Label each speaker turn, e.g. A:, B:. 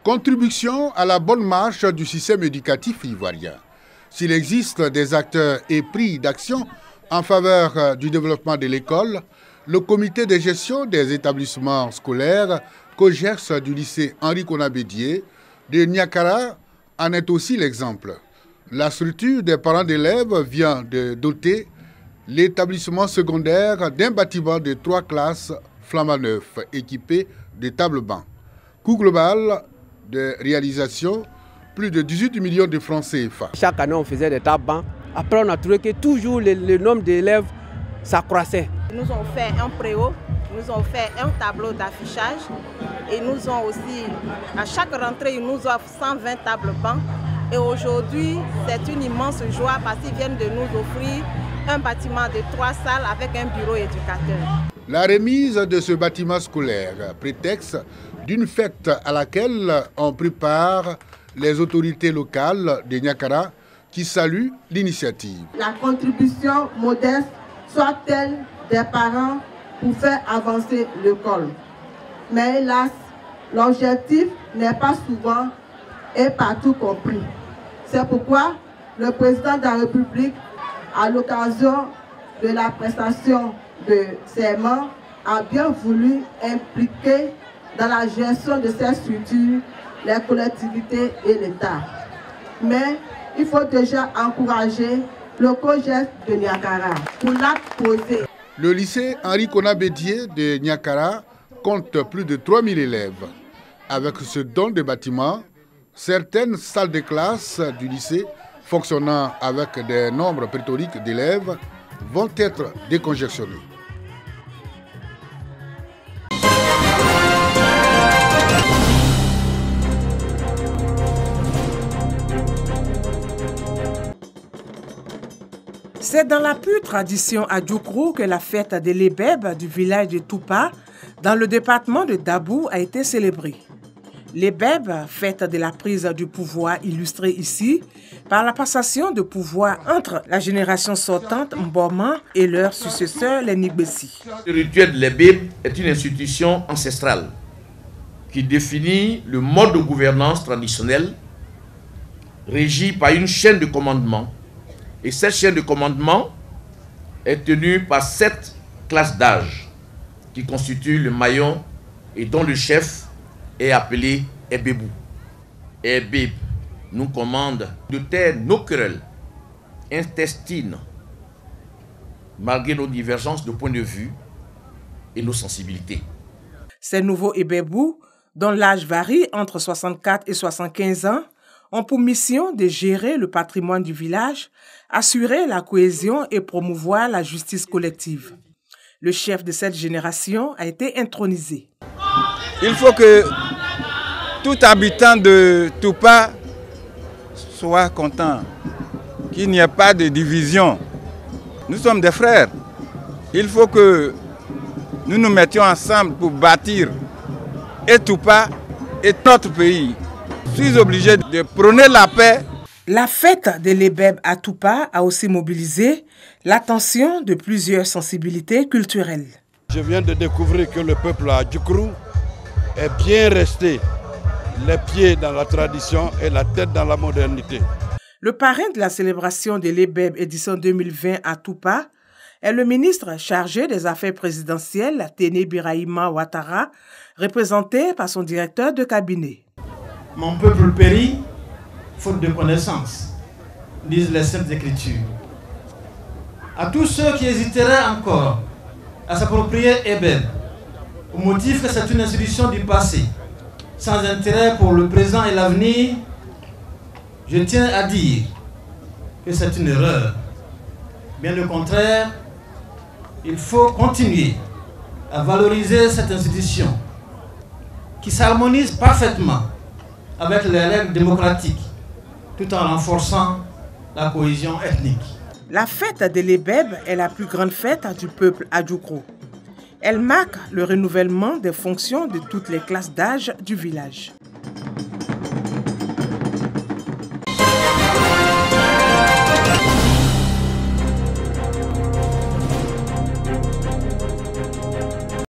A: Contribution à la bonne marche du système éducatif ivoirien. S'il existe des acteurs épris d'action en faveur du développement de l'école, le comité de gestion des établissements scolaires COGERS du lycée Henri Konan Bédié de Niakara en est aussi l'exemple. La structure des parents d'élèves vient de doter l'établissement secondaire d'un bâtiment de 3 classes flambant neuf équipé de tables-bancs. Coût global de réalisation, plus de 18 millions de francs CFA.
B: Chaque année, on faisait des tables-bancs. Après, on a trouvé que toujours le nombre d'élèves s'accroissait.
C: Ils nous ont fait un préau, ils nous ont fait un tableau d'affichage et nous ont aussi, à chaque rentrée, ils nous offrent 120 tables-bancs. Et aujourd'hui, c'est une immense joie parce qu'ils viennent de nous offrir un bâtiment de 3 salles avec un bureau éducateur.
A: La remise de ce bâtiment scolaire, prétexte d'une fête à laquelle on prépare les autorités locales de Niakara qui saluent l'initiative.
D: La contribution modeste soit celle des parents pour faire avancer l'école. Mais hélas, l'objectif n'est pas souvent et partout compris. C'est pourquoi le président de la République, à l'occasion de la prestation de serment, a bien voulu impliquer dans la gestion de ces structures les collectivités et l'État. Mais il faut déjà encourager le COGERS de Niakara pour l'acte posé.
A: Le lycée Henri Konan Bédié de Niakara compte plus de 3000 élèves. Avec ce don de bâtiments, certaines salles de classe du lycée fonctionnant avec des nombres pléthoriques d'élèves vont être décongestionnées.
E: C'est dans la pure tradition à Djoukrou que la fête de l'Ebeb du village de Toupa, dans le département de Dabou, a été célébrée. L'Ebeb, fête de la prise du pouvoir illustrée ici par la passation de pouvoir entre la génération sortante Mboma et leur successeur, les Nigbessi.
F: Le rituel de l'Ebeb est une institution ancestrale qui définit le mode de gouvernance traditionnel régi par une chaîne de commandement. Et cette chaîne de commandement est tenue par 7 classes d'âge qui constituent le maillon et dont le chef est appelé Ebebou. Ebeb nous commande de taire nos querelles intestines malgré nos divergences de point de vue et nos sensibilités.
E: Ces nouveaux Ebebou, dont l'âge varie entre 64 et 75 ans, ont pour mission de gérer le patrimoine du village, assurer la cohésion et promouvoir la justice collective. Le chef de cette génération a été intronisé.
G: Il faut que tout habitant de Toupa soit content, qu'il n'y ait pas de division. Nous sommes des frères. Il faut que nous nous mettions ensemble pour bâtir et Toupa et notre pays. Je suis obligé de prôner la paix.
E: La fête de l'Ebeb à Toupa a aussi mobilisé l'attention de plusieurs sensibilités culturelles.
H: Je viens de découvrir que le peuple à Djoukrou est bien resté, les pieds dans la tradition et la tête dans la modernité.
E: Le parrain de la célébration de l'Ebeb édition 2020 à Toupa est le ministre chargé des Affaires présidentielles, Téné Birahima Ouattara, représenté par son directeur de cabinet.
I: Mon peuple périt, faute de connaissance, disent les Saintes Écritures. À tous ceux qui hésiteraient encore à s'approprier Ebeb, au motif que c'est une institution du passé, sans intérêt pour le présent et l'avenir, je tiens à dire que c'est une erreur. Bien au contraire, il faut continuer à valoriser cette institution qui s'harmonise parfaitement avec les règles démocratiques, tout en renforçant la cohésion ethnique.
E: La fête de l'Ebeb est la plus grande fête du peuple à Djoukrou. Elle marque le renouvellement des fonctions de toutes les classes d'âge du village.